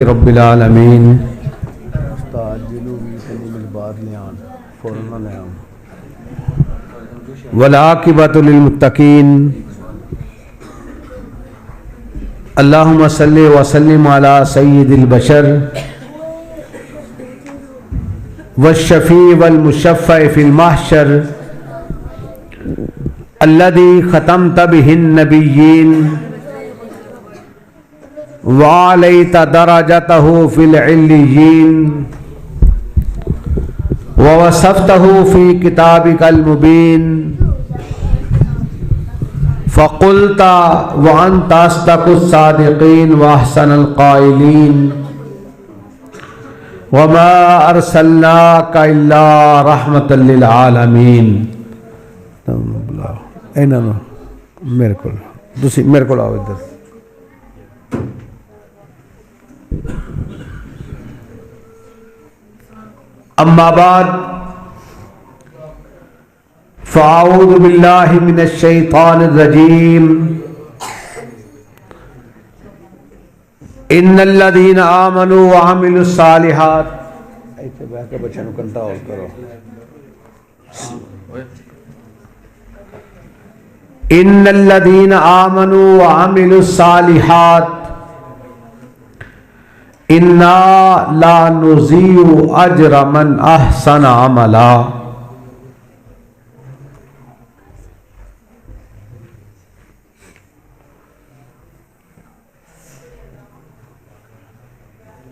रब्बिल आलमीन वल आक़िबतु लिल मुत्तक़ीन अल्लाहुम्मा सल्लि व सल्लिम अला सय्यिदिल बशर वश्शफ़ी वल मुशफ़्फ़अ फ़िल महशर अल्लज़ी ख़तमत बिहिन नबिय्यीन वालैता दरजतहु फिल इल्लिय्यीन व वसफ़तहु फ़ी किताबिकल मुबीन फ़क़ुल्ता व अन्ता अस्दक़ुस सादिक़ीन व अहसनुल क़ाइलीन व मा अरसलनाका इल्ला रहमतल लिल आलमीन। मेरे को आओ इधर। अम्मा बाद फ़अऊज़ु बिल्लाहि मिनश शैतानिर रजीम। इन्नल्लज़ीना आमनू व अमिलुस सालिहात ऐसे बैठ के बच्चों को कंट्रोल करो। इन्नल्लज़ीना आमनू व अमिलुस सालिहात इन्ना ला नुज़ीउ अज्र मन अहसन अमला।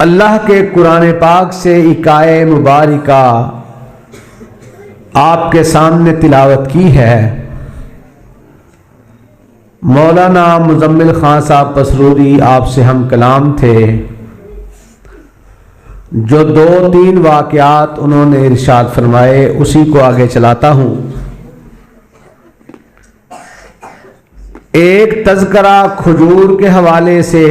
अल्लाह के कुरान पाक से इकाए मुबारिका आपके सामने तिलावत की है। मौलाना मुज़म्मिल खान साहब पसरूरी आपसे हम कलाम थे, जो 2-3 वाक़यात उन्होंने इरशाद फरमाए उसी को आगे चलाता हूँ। एक तज़किरा खजूर के हवाले से,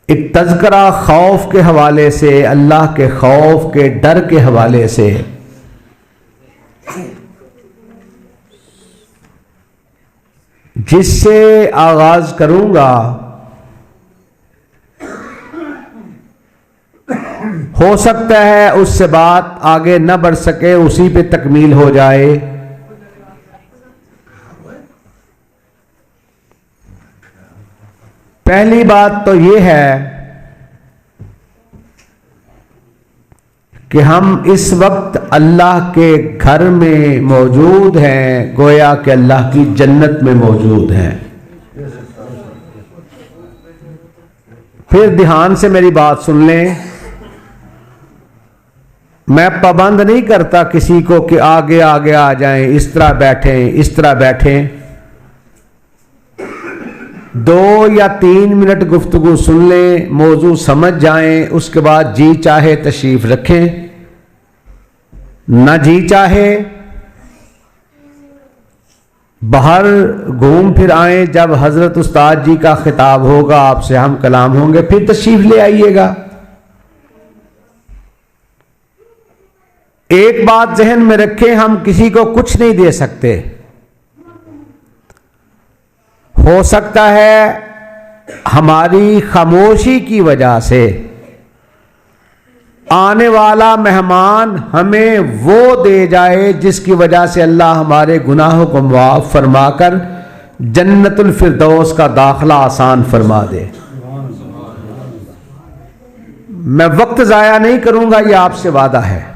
एक तज़किरा खौफ के हवाले से, अल्लाह के खौफ के डर के हवाले से। जिससे आगाज करूंगा, हो सकता है उससे बात आगे न बढ़ सके, उसी पे तकमील हो जाए। पहली बात तो ये है कि हम इस वक्त अल्लाह के घर में मौजूद हैं, गोया कि अल्लाह की जन्नत में मौजूद हैं। फिर ध्यान से मेरी बात सुन लें। मैं पाबंद नहीं करता किसी को कि आगे आगे आ जाएं, इस तरह बैठें, इस तरह बैठें। 2 या 3 मिनट गुफ्तगू सुन लें, मौजू समझ जाएं, उसके बाद जी चाहे तशरीफ रखें, न जी चाहे बाहर घूम फिर आए। जब हजरत उस्ताद जी का खिताब होगा, आपसे हम कलाम होंगे, फिर तशरीफ ले आइएगा। एक बात जहन में रखें, हम किसी को कुछ नहीं दे सकते। हो सकता है हमारी खामोशी की वजह से आने वाला मेहमान हमें वो दे जाए जिसकी वजह से अल्लाह हमारे गुनाहों को माफ फरमाकर जन्नतुल फिरदौस का दाखिला आसान फरमा दे। मैं वक्त जाया नहीं करूंगा, ये आपसे वादा है।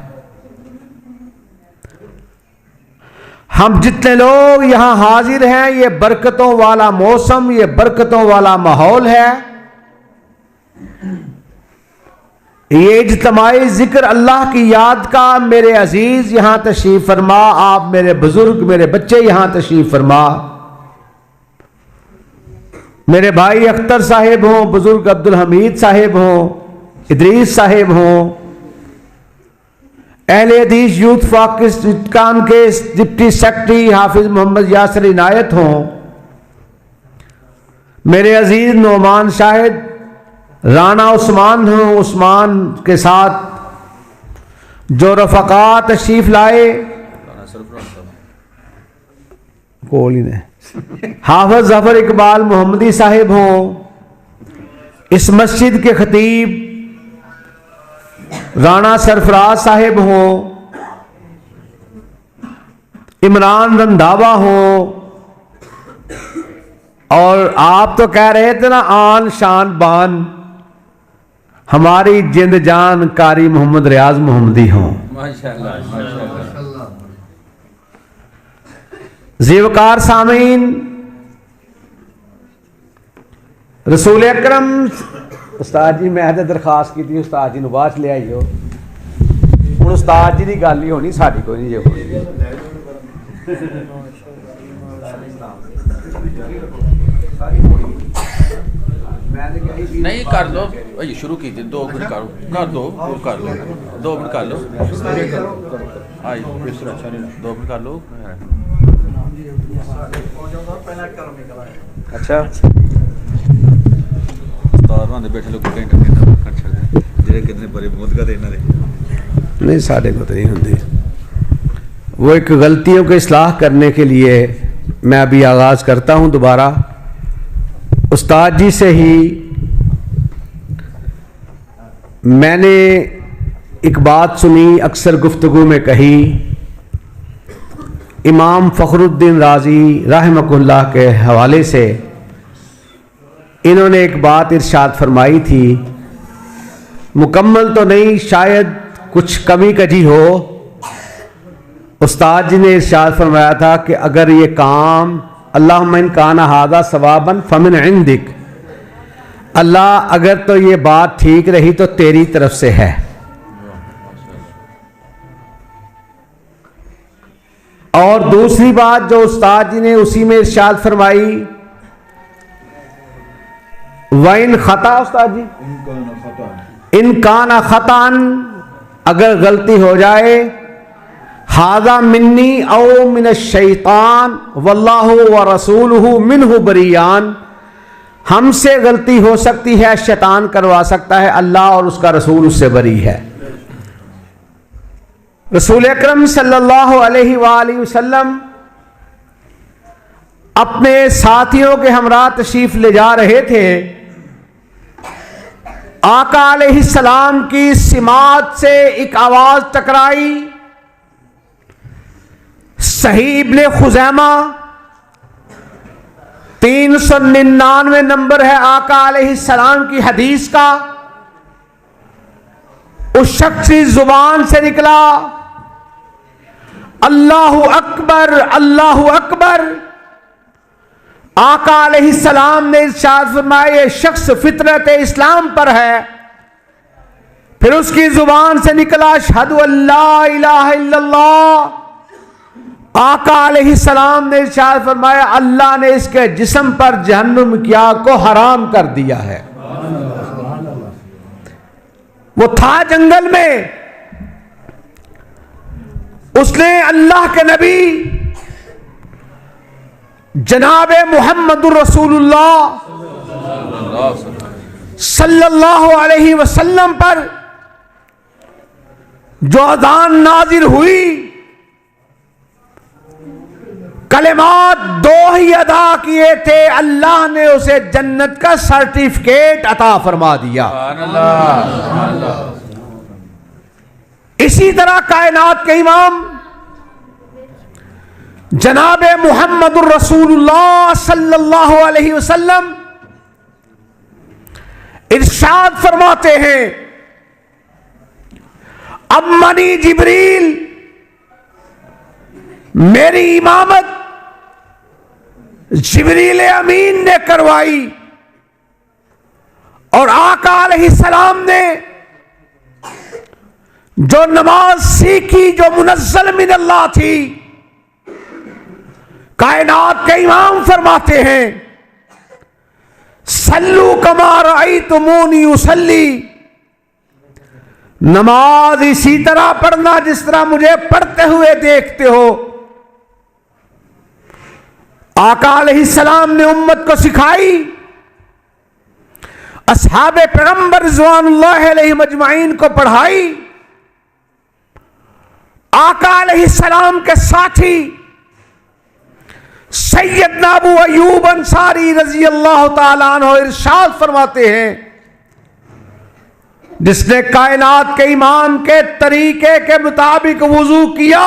हम जितने लोग यहां हाजिर हैं, ये बरकतों वाला मौसम, ये बरकतों वाला माहौल है। ये इज्तिमाई जिक्र अल्लाह की याद का। मेरे अजीज यहां तशरीफ फरमा, आप मेरे बुजुर्ग, मेरे बच्चे यहां तशरीफ फरमा। मेरे भाई अख्तर साहिब हों, बुजुर्ग अब्दुल हमीद साहिब हों, इदरीस साहिब हों, अहले हदीस यूथ पाकिस्तान के डिप्टी सेक्रेटरी हाफिज मोहम्मद यासिर इनायत हों, मेरे अजीज नोमान शाहिद राना उस्मान हो, उस्मान के साथ जो रफ़क़ा तशरीफ लाए, कोल ही ने हाफिज जफर इकबाल मोहम्मदी साहिब हों, इस मस्जिद के खतीब राणा सरफराज साहिब हों, इमरान रंधावा हों, और आप तो कह रहे थे ना आन शान बान, हमारी जिंद जान कारी मोहम्मद रियाज मोहम्मदी हों। माशाअल्लाह माशाअल्लाह। ज़ीवकार सामीन, रसूल अकरम उस्ताद जी मैं तो दरखास्त की थी उस्ताद जी नूं बाहर ले आइयो, हुण उस्ताद जी की गल ही होनी, साडी कोई नहीं जे होनी। नहीं कर लो, ये शुरू की थी 2 मिनट कर दो, कर लो 2 मिनट कर लो, हाँ 2 मिनट कर लो। अच्छा बैठे लोग कितने बड़े मुद्दा देना नहीं, साढ़े को तो नहीं होती। वो एक गलतियों को इस्लाह करने के लिए मैं अभी आगाज़ करता हूँ दोबारा। उस्ताद जी से ही मैंने एक बात सुनी, अक्सर गुफ्तगू में कही, इमाम फ़खरुद्दीन राज़ी रहमतुल्लाह के हवाले से इन्होंने एक बात इरशाद फरमाई थी, मुकम्मल तो नहीं, शायद कुछ कमी कजी हो। उस्ताद जी ने इरशाद फरमाया था कि अगर ये काम अल्लाहुम्मा इन काना हादा सवाबन फमिन इंदिक, अल्लाह अगर तो ये बात ठीक रही तो तेरी तरफ से है। और दूसरी बात जो उस्ताद जी ने उसी में इरशाद फरमाई, वाइन खता, उस्ताद जी इन काना खतान, अगर गलती हो जाए, हादा मिन्नी औ मिन शैतान वल्लाहु व रसूलुहु मिन्हु बरियान, हमसे गलती हो सकती है, शैतान करवा सकता है, अल्लाह और उसका रसूल उससे बरी है। रसूल अकरम सल्लल्लाहु अलैहि वसल्लम अपने साथियों के हमरा तशरीफ ले जा रहे थे। आका अलैहिस्सलाम की सिमात से एक आवाज टकराई। सही इब्ने खुजैमा 399 नंबर है आका अलैहिस्सलाम की हदीस का। उस शख्स की जुबान से निकला, अल्लाहु अकबर अल्लाहु अकबर। आका अलैहिस्सलाम ने इरशाद फरमाया, ये शख्स फितरत इस्लाम पर है। फिर उसकी जुबान से निकला, अशहदु अल्ला इलाहा इल्लल्लाह। आका अलैहिस्सलाम ने इरशाद फरमाया, अल्लाह ने इसके जिस्म पर जहन्नुम की आग को हराम कर दिया है। वो था जंगल में, उसने अल्लाह के नबी जनाब मुहम्मदुर रसूलुल्लाह सल्लल्लाहु अलैहि वसल्लम पर जो अज़ान नाजिल हुई, कलिमात 2 ही अदा किए थे, अल्लाह ने उसे जन्नत का सर्टिफिकेट अता फरमा दिया। इसी तरह कायनात के इमाम जनाब मुहम्मदुर रसूलुल्लाह सल्लल्लाहु अलैहि वसल्लम इरशाद फरमाते हैं, अम्मनी जिब्रील, मेरी इमामत जिब्रील अमीन ने करवाई और आका अलैहिस्सलाम ने जो नमाज सीखी, जो मुनज़्ज़ल मिन अल्लाह थी, कायनात के इमाम फरमाते हैं, सल्लू कमा रअयतुमूनी उसल्ली, नमाज इसी तरह पढ़ना जिस तरह मुझे पढ़ते हुए देखते हो। आका अलैहिस्सलाम ने उम्मत को सिखाई, असहाबे पैगंबर रिज़वानुल्लाह अलैहिम अजमाइन को पढ़ाई। आका अलैहिस्सलाम के साथी सैयदना अबू अयूब अंसारी रजी अल्लाह ताला अन्हु इरशाद फरमाते हैं, जिसने कायनात के इमाम के तरीके के मुताबिक वुजू किया,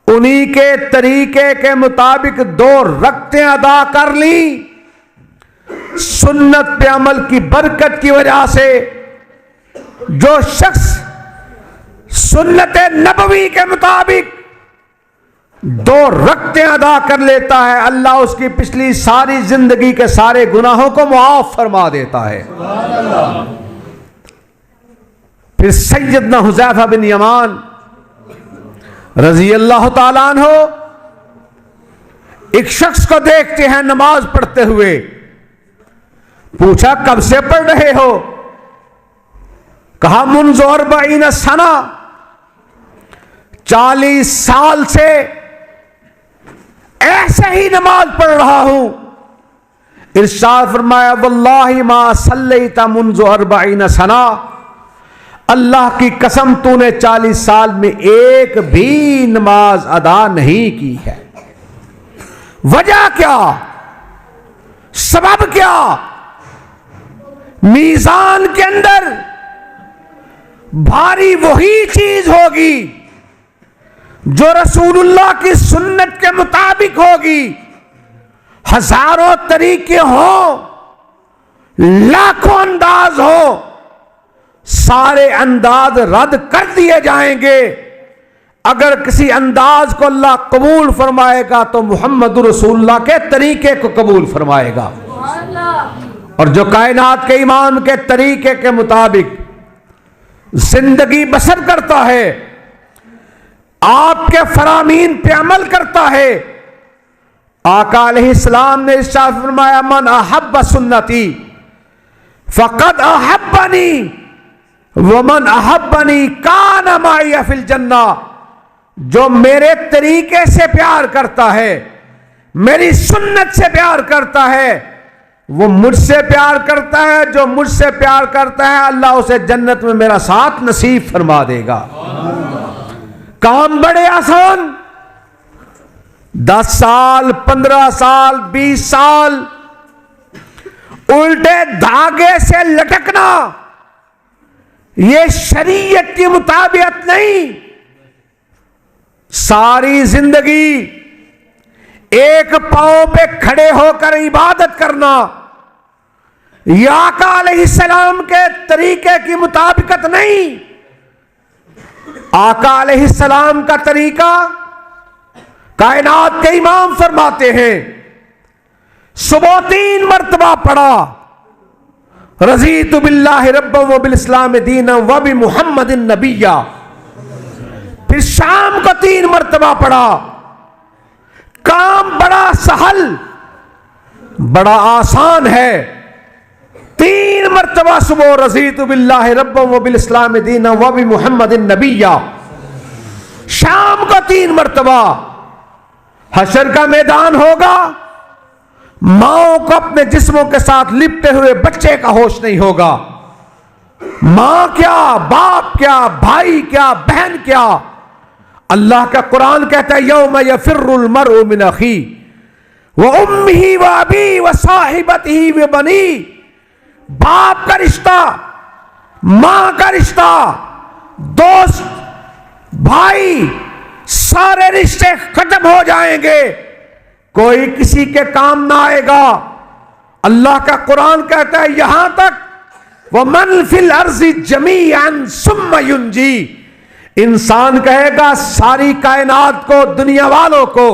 उन्हीं के तरीके के मुताबिक 2 रकअतें अदा कर ली। सुन्नत पे अमल की बरकत की वजह से जो शख्स सुन्नत नबवी के मुताबिक 2 रकअतें अदा कर लेता है, अल्लाह उसकी पिछली सारी जिंदगी के सारे गुनाहों को मुआफ फरमा देता है। फिर सैयदना हुज़ैफा बिन यमान रजी अल्लाह ताला अन्हु एक शख्स को देखते हैं नमाज पढ़ते हुए। पूछा, कब से पढ़ रहे हो? कहा, मुन्ज़ु 40 सना, 40 साल से ऐसे ही नमाज पढ़ रहा हूं। इरशाद फरमाया, वल्लाहि मा सल्लैता मुन्ज़ु 40 सना, अल्लाह की कसम तूने 40 साल में एक भी नमाज अदा नहीं की है। वजह क्या? सबब क्या? मीजान के अंदर भारी वही चीज होगी जो रसूलुल्लाह की सुन्नत के मुताबिक होगी। हजारों तरीके हो, लाखों अंदाज हो, सारे अंदाज रद्द कर दिए जाएंगे। अगर किसी अंदाज को अल्लाह कबूल फरमाएगा तो मोहम्मद रसूलुल्लाह के तरीके को कबूल फरमाएगा। और जो कायनात के इमाम के तरीके के मुताबिक जिंदगी बसर करता है, आपके फरामीन पे अमल करता है, आका अलैहिस्सलाम ने इरशाद फरमाया, मन अहब्ब सुन्नती फक़द अहब्बनी वमन अहब्बनी कान माई फिल जन्ना। जो मेरे तरीके से प्यार करता है, मेरी सुन्नत से प्यार करता है, वो मुझसे प्यार करता है। जो मुझसे प्यार करता है, अल्लाह उसे जन्नत में मेरा साथ नसीब फरमा देगा। काम बड़े आसान, 10 साल 15 साल 20 साल उल्टे धागे से लटकना, ये शरीयत की मुताबियत नहीं। सारी जिंदगी एक पांव पे खड़े होकर इबादत करना, या आका अलैहिस्सलाम के तरीके की मुताबिकत नहीं। आका अलैहिस्सलाम का तरीका कायनात के इमाम फरमाते हैं, सुबह 3 मरतबा पढ़ा, रज़ीतु बिल्लाहि रब्बन व बिल इस्लाम दीनन व बि मुहम्मदिन नबिय्या। फिर शाम को 3 मरतबा पढ़ा। काम बड़ा सहल, बड़ा आसान है। 3 मरतबा सुबह रज़ीतु बिल्लाहि रब्बन व बिल इस्लाम दीनन व बि मुहम्मदिन नबिय्या। शाम को 3 मरतबा। हशर का मैदान होगा, माओ को अपने जिस्मों के साथ लिपटे हुए बच्चे का होश नहीं होगा। मां क्या, बाप क्या, भाई क्या, बहन क्या। अल्लाह का कुरान कहता है, यौम यफिर्रुल मर्उ मिन अखी व उम्मिही व अबी व साहिबतिही व बनी। बाप का रिश्ता, मां का रिश्ता, दोस्त, भाई, सारे रिश्ते खत्म हो जाएंगे, कोई किसी के काम ना आएगा। अल्लाह का कुरान कहता है यहां तक, वह मन फिल अर्ज़ि जमीअन सुम्मा युंजी। इंसान कहेगा सारी कायनात को, दुनिया वालों को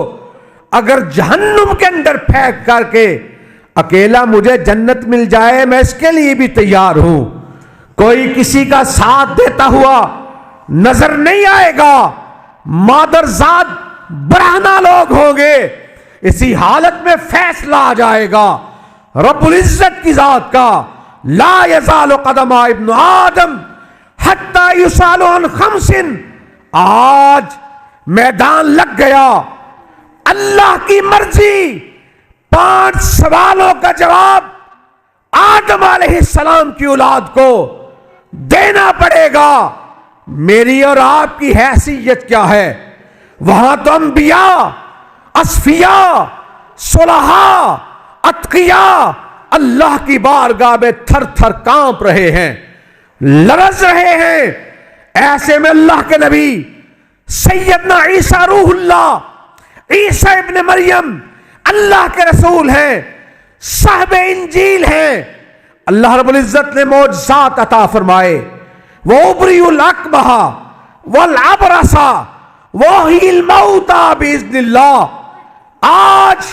अगर जहन्नुम के अंदर फेंक करके अकेला मुझे जन्नत मिल जाए, मैं इसके लिए भी तैयार हूं। कोई किसी का साथ देता हुआ नजर नहीं आएगा। मादरजाद बरहना लोग होंगे। इसी हालत में फैसला आ जाएगा रब्बुल इज्जत की जात का, ला यज़ालु क़दमा इब्नु आदम हत्ता युसालु अन खमसिन। आज मैदान लग गया। अल्लाह की मर्जी, 5 सवालों का जवाब आदम अलैहिस्सलाम की औलाद को देना पड़ेगा। मेरी और आपकी हैसियत क्या है? वहां तो अंबिया असफिया, सुलहा, अतकिया अल्लाह की बारगाह में थर थर कांप रहे हैं, लरज रहे हैं। ऐसे में अल्लाह के नबी सैयदना ईसा रूहुल्लाह, ईसा इब्ने मरियम अल्लाह के रसूल हैं, साहिबे इंजील हैं। अल्लाह रब्बुल इज्जत ने मौजज़ात अता फरमाए। वो उबरियुल अकमहा वल अबरसा वहील मौता बिइज़्निल्लाह। आज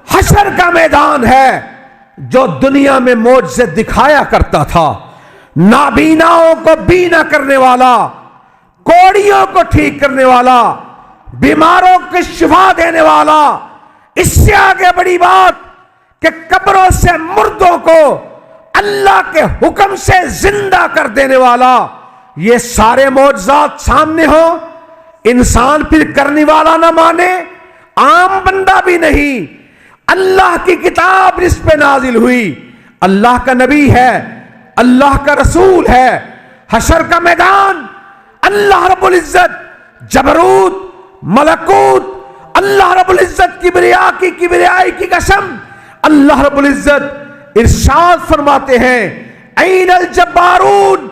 हशर का मैदान है। जो दुनिया में मौजज़े दिखाया करता था, नाबीनाओं को बीना करने वाला, कोड़ियों को ठीक करने वाला, बीमारों को शिफा देने वाला, इससे आगे बड़ी बात कि कब्रों से मुर्दों को अल्लाह के हुक्म से जिंदा कर देने वाला, ये सारे मौजज़ात सामने हो, इंसान फिर करने वाला ना माने, आम बंदा भी नहीं। अल्लाह की किताब जिस पे नाजिल हुई, अल्लाह का नबी है, अल्लाह का रसूल है, हशर का मैदान, अल्लाह रब्बुल इज्जत, जबरूत, मलकूत, अल्लाह रब्बुल इज्जत किबरियाई की कसम, अल्लाह रब्बुल इज्जत इरशाद फरमाते हैं, ऐनल जब्बारून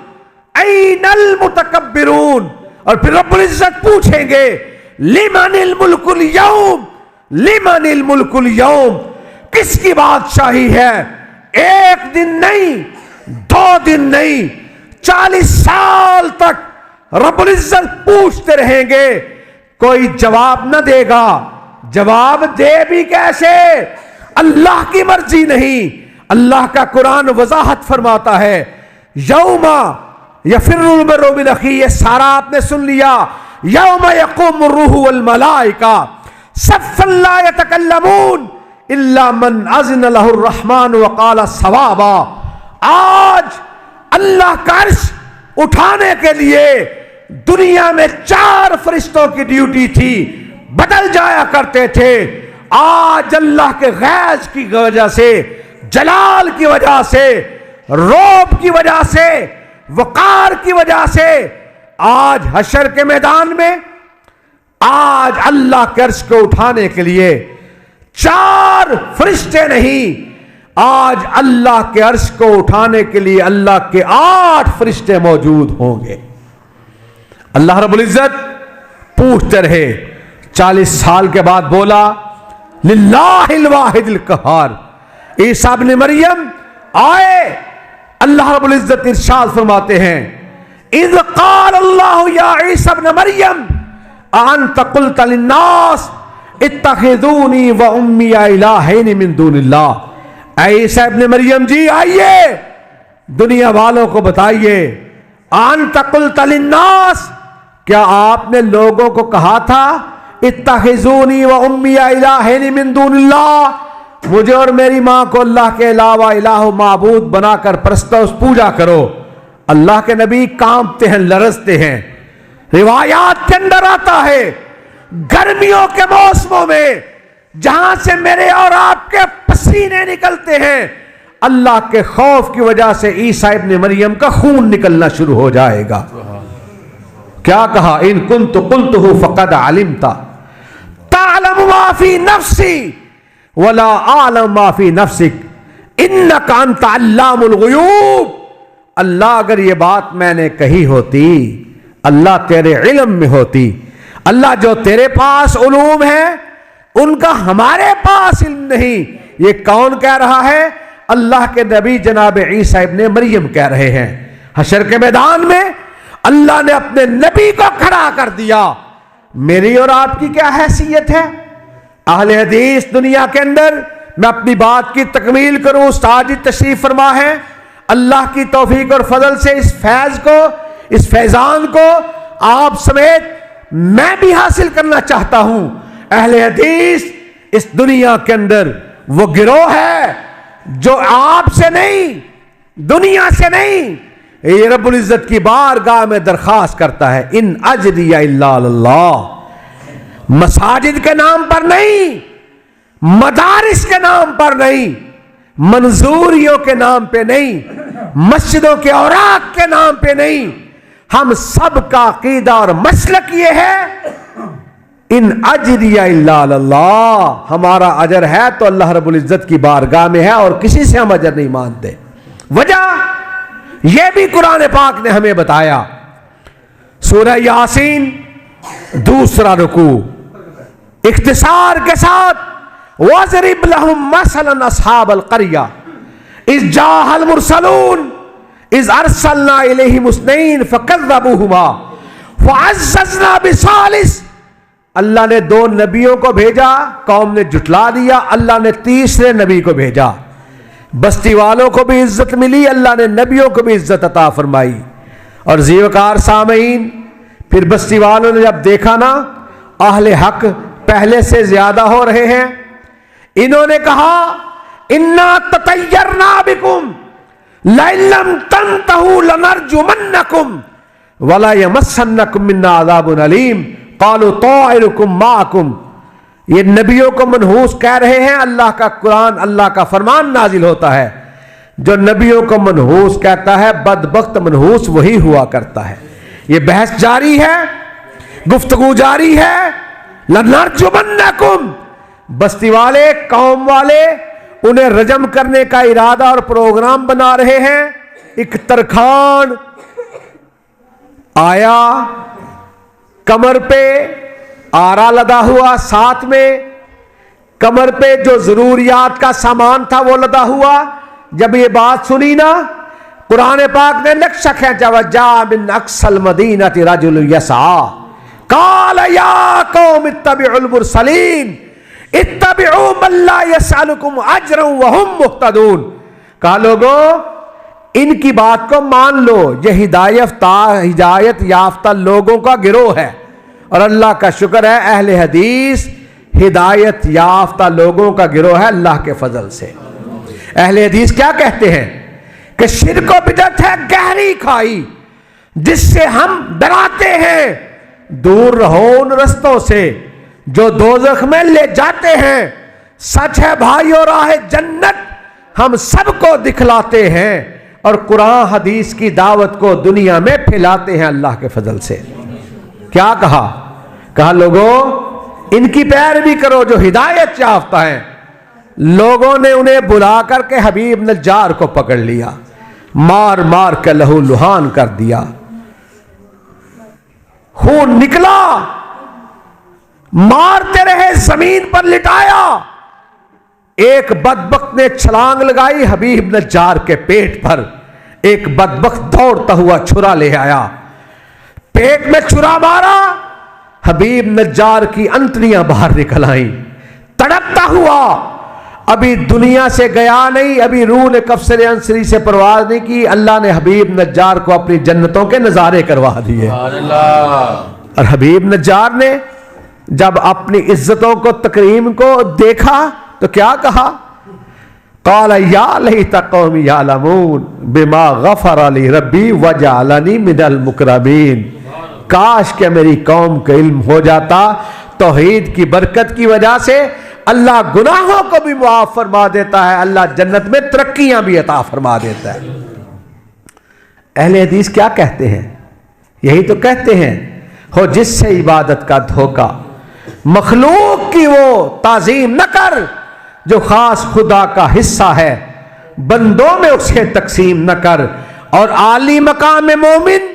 ऐनल मुतकब्बिरून। और फिर रब्बुल इज्जत पूछेंगे, लिमनिल मुल्कुल यौम, लिमनिल मुल्कुल यौम, किसकी बादशाही है? एक दिन नहीं, 2 दिन नहीं, 40 साल तक रब्बुल इज्जत पूछते रहेंगे, कोई जवाब न देगा। जवाब दे भी कैसे? अल्लाह की मर्जी नहीं। अल्लाह का कुरान वजाहत फरमाता है, यौमा यफिर्रुल मर्उ मिन अखीही, ये सारा आपने सुन लिया। यौमा यक़ूमुर रूहु वल मलाइका सफ़्फ़न ला यतकल्लमून इल्ला मन अज़िन लहुर रहमान व क़ाल सवाबा। आज अल्लाह का अर्श उठाने के लिए दुनिया में 4 फरिश्तों की ड्यूटी थी, बदल जाया करते थे। आज अल्लाह के गैज़ की वजह से, जलाल की वजह से, रौब की वजह से, वकार की वजह से, आज हशर के मैदान में आज अल्लाह के अर्श को उठाने के लिए 4 फरिश्ते नहीं, आज अल्लाह के अर्श को उठाने के लिए अल्लाह के 8 फरिश्ते मौजूद होंगे। अल्लाह रब्बुल इज्जत पूछते रहे। 40 साल के बाद बोला, लिल्लाहिल वाहिदिल कहार, ईसा इब्ने मरियम आए। अल्लाह रब्बुल इज्जत इरशाद फरमाते हैं, इज़ क़ाल अल्लाहु या ईसा इब्ने मरियम अअन्त क़ुल्त लिन्नास इत्तख़िज़ूनी व उम्मी इलाहैनि मिन दूनिल्लाह। ऐ ईसा इब्ने मरियम जी आइए, दुनिया वालों को बताइए, अअन्त क़ुल्त लिन्नास, क्या आपने लोगों को कहा था, इत्तख़िज़ूनी व उम्मी इलाहैनि मिन दूनिल्लाह, मुझे और मेरी मां को अल्लाह के अलावा इलाह माबूद बनाकर परस्तो, पूजा करो। अल्लाह के नबी कांपते हैं, लरजते हैं। रिवायात के अंदर आता है, गर्मियों के मौसमों में जहां से मेरे और आपके पसीने निकलते हैं, अल्लाह के खौफ की वजह से ईसा इब्ने मरियम का खून निकलना शुरू हो जाएगा। क्या कहा, इन कुन्तु क़ुल्तुहु फ़क़द अलिमता तअलमु मा फ़ी नफ़्सी वला आलम मा फ़ी नफ़्सिक इन्नका अंत अल्लामुल ग़ुयूब। अल्लाह अगर ये बात मैंने कही होती, अल्लाह तेरे इल्म में होती, अल्लाह जो तेरे पास उलूम है उनका हमारे पास इल्म नहीं। ये कौन कह रहा है? अल्लाह के नबी जनाब ईसा इब्ने मरियम कह रहे हैं। हशर के मैदान में अल्लाह ने अपने नबी को खड़ा कर दिया। मेरी और आपकी क्या हैसियत है? अहले हदीस दुनिया के अंदर, मैं अपनी बात की तकमील करूं, उस्ताद जी तशरीफ फरमा है। अल्लाह की तौफीक और फजल से इस फैज को, इस फैजान को आप समेत मैं भी हासिल करना चाहता हूं। अहले हदीस इस दुनिया के अंदर वो गिरोह है जो आपसे नहीं, दुनिया से नहीं, ये रब्बुल इज्जत की बारगाह में दरखास्त करता है, इन अजरिया इल्ला अल्लाह। मसाजिद के नाम पर नहीं, मदारिस के नाम पर नहीं, मंजूरियों के नाम पे नहीं, मस्जिदों के औराक के नाम पे नहीं, हम सब का अकीदा और मसलक ये है, इन अजरिया इल्ला अल्लाह, हमारा अजर है तो अल्लाह रब्बुल इज्जत की बारगाह में है और किसी से हम अजर नहीं मानते। वजह यह भी कुरान पाक ने हमें बताया। सूरह यासीन दूसरा रुकू इख्तिसार के साथ, वज़रिब लहुम मसलन अस्हाबल क़रिया इज़ जाअल मुरसलून इज़ अरसलना इलैहिम उस्नैन फ़कज़्ज़बूहुमा फ़अज़्ज़ज़ना बिसालिस। अल्लाह ने 2 नबियों को भेजा, कौम ने जुटला दिया, अल्लाह ने तीसरे नबी को भेजा। बस्ती वालों को भी इज्जत मिली, अल्लाह ने नबियों को भी इज्जत अता फरमाई। और ज़ीवकार सामईन, फिर बस्ती वालों ने जब देखा ना अहले हक पहले से ज्यादा हो रहे हैं, इन्होंने कहा इन्ना ततय्यरना बिकुम लइल्लम तंतहू लनरजुमन्नकुम वला यमस्सन्नकुम मिन्ना अज़ाबुन अलीम क़ालू ताइरुकुम माअकुम। ये नबियों को मनहूस कह रहे हैं। अल्लाह का कुरान, अल्लाह का फरमान नाजिल होता है, जो नबियों को मनहूस कहता है बदबख्त मनहूस वही हुआ करता है। ये बहस जारी है, गुफ्तगू जारी है। लनरजुमन्नकुम, बस्ती वाले, कौम वाले उन्हें रजम करने का इरादा और प्रोग्राम बना रहे हैं। एक तरखान आया, कमर पे आरा लदा हुआ, साथ में कमर पे जो जरूरियात का सामान था वो लदा हुआ। जब ये बात सुनी ना, कुरान पाक ने नक्शा खींचा, वजा मिन अक्सल मदीनति रजुल यसा काल या कौम इत्तबिउल मुरसलीन इत्तबिउ मन ला यसअलुकुम अजरन व हुम मुहतदून। कहा लोगों, इनकी बात को मान लो, ये हिदायत याफ्ता लोगों का गिरोह है। और अल्लाह का शुक्र है, अहले हदीस हिदायत याफ्ता लोगों का गिरोह है अल्लाह के फजल से। अहले हदीस क्या कहते हैं कि शिर्क व बिदअत है गहरी खाई जिससे हम डराते हैं। दूर रहो उन रस्तों से जो दोज़ख में ले जाते हैं। सच है भाइयों, राह जन्नत हम सबको दिखलाते हैं और कुरान हदीस की दावत को दुनिया में फैलाते हैं अल्लाह के फजल से। क्या कहा? कहा लोगों, इनकी पैरवी करो जो हिदायत याफ्ता है। लोगों ने उन्हें बुला करके हबीब नज्जार को पकड़ लिया, मार मार के लहू लुहान कर दिया, खून निकला, मारते रहे, जमीन पर लिटाया। एक बदबख्त ने छलांग लगाई हबीब नज्जार के पेट पर। एक बदबख्त दौड़ता हुआ छुरा ले आया, पेट में छुरा मारा, हबीब नज्जार की अंतड़ियां बाहर निकल आई। तड़पता हुआ, अभी दुनिया से गया नहीं, अभी रूह ने कफ्सरे अंसरी से परवाज नहीं की, अल्लाह ने हबीब नज्जार को अपनी जन्नतों के नजारे करवा दिए। और हबीब नज्जार ने जब अपनी इज्जतों को, तकरीम को देखा तो क्या कहा? क़ाल या लैता क़ौमी यअलमून बिमा ग़फ़र ली रब्बी वजअलनी मिनल मुकरमीन। काश के मेरी कौम को इल्म हो जाता, तौहीद की बरकत की वजह से अल्लाह गुनाहों को भी मुआफ़ फरमा देता है, अल्लाह जन्नत में तरक्कियां भी अता फरमा देता है। अहले हदीस क्या कहते हैं? यही तो कहते हैं, हो जिससे इबादत का धोखा, मखलूक की वो ताजीम न कर जो खास खुदा का हिस्सा है, बंदों में उसे तकसीम न कर। और आली मकाम में मोमिन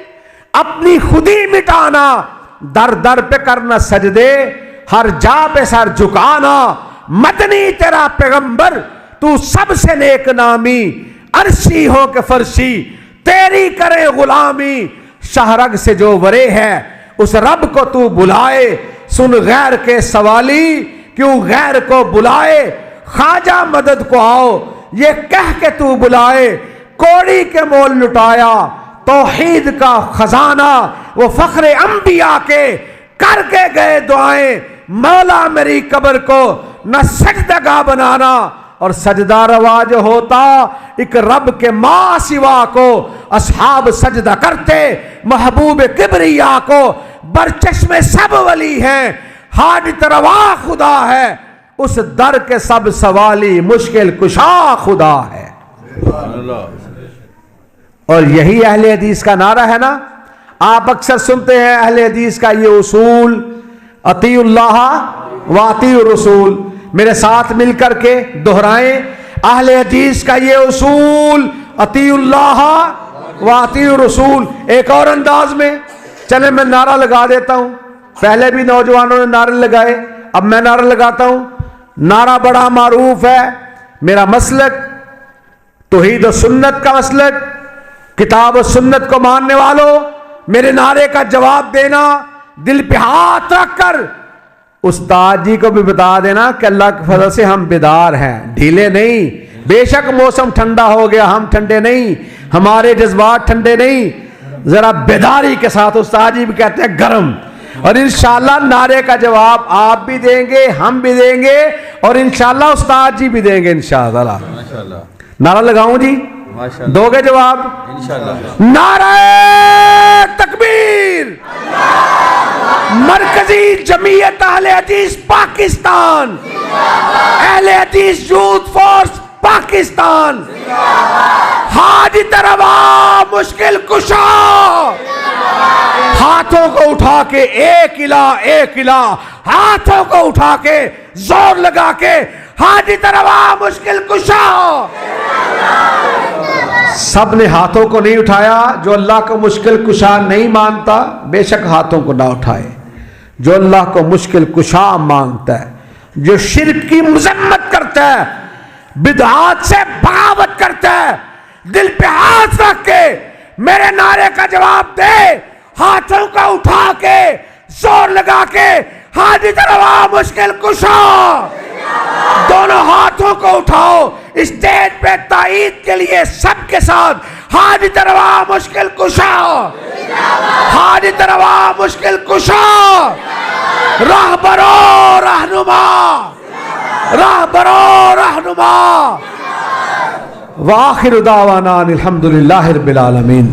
अपनी खुदी मिटाना, दर दर पे करना सजदे, हर जा पे सर झुकाना। मदनी तेरा पैगंबर, तू सबसे नेक नामी, अरशी हो के फरशी, तेरी करे गुलामी। शहरग से जो वरे है उस रब को तू बुलाए, सुन गैर के सवाली क्यों गैर को बुलाए। ख्वाजा मदद को आओ ये कह के तू बुलाए, कोड़ी के मोल लुटाया तौहीद का खजाना। वो फख्रे अंबिया के करके गए दुआएं, मौला मेरी कब्र को न सजदगा बनाना। और सजदा रवाज होता एक रब के मां सिवा को, असहाब सजदा करते महबूब किबरिया को। बरचश्मे सब वली हैं, हाजित रवा खुदा है, उस दर के सब सवाली मुश्किल कुशा खुदा है। और यही अहले हदीस का नारा है ना। आप अक्सर सुनते हैं अहले हदीस का ये उसूल अतीउल्लाह व अतीउर रसूल। मेरे साथ मिलकर के दोहराएं अहले हदीस का ये उसूल, अतीउल्लाह व अतीउर रसूल। एक और अंदाज में चले मैं नारा लगा देता हूं। पहले भी नौजवानों ने नारे लगाए, अब मैं नारा लगाता हूं। नारा बड़ा मारूफ है, मेरा मसलक तौहीद और सुन्नत का मसलक, किताब और सुन्नत को मानने वालों, मेरे नारे का जवाब देना, दिल पे हाथ रखकर उस्ताद जी को भी बता देना कि अल्लाह के फजल से हम बेदार हैं, ढीले नहीं। बेशक मौसम ठंडा हो गया, हम ठंडे नहीं, हमारे जज्बात ठंडे नहीं, जरा बेदारी के साथ। उस्ताद जी भी कहते हैं गरम। और इंशाअल्लाह नारे का जवाब आप भी देंगे, हम भी देंगे, और इंशाअल्लाह उस्ताद जी भी देंगे इंशाअल्लाह। नारा लगाऊं जी? दोगे जवाब? इंशाअल्लाह। नारे तकबीर। मरकजी जमीयत अहले हदीस पाकिस्तान, अहले हदीस यूथ फोर्स पाकिस्तान, हाजी तरवा मुश्किल कुशा। हाथों को उठा के एक इला, हाथों को उठा के जोर लगा के हाजी तरवा मुश्किल कुशा। सब ने हाथों को नहीं उठाया। जो अल्लाह को मुश्किल कुशा नहीं मानता बेशक हाथों को ना उठाए। जो अल्लाह को मुश्किल कुशा मानता है, जो शिर्क की मजम्मत करता है, बिदआत से बगावत करता है, दिल पे हाथ रख के मेरे नारे का जवाब दे। हाथों का उठा के जोर लगा के हाजी तरवा मुश्किल कुशा। दोनों हाथों को उठाओ स्टेज पे ताईद के लिए सबके साथ। हाजी तरवा मुश्किल कुशा, हाजी तरवा मुश्किल कुशा। रहबरो रहनुमा, रहबरो रहनुमा। व आखिर दावाना अल्हम्दुलिल्लाहि रब्बिल आलमीन।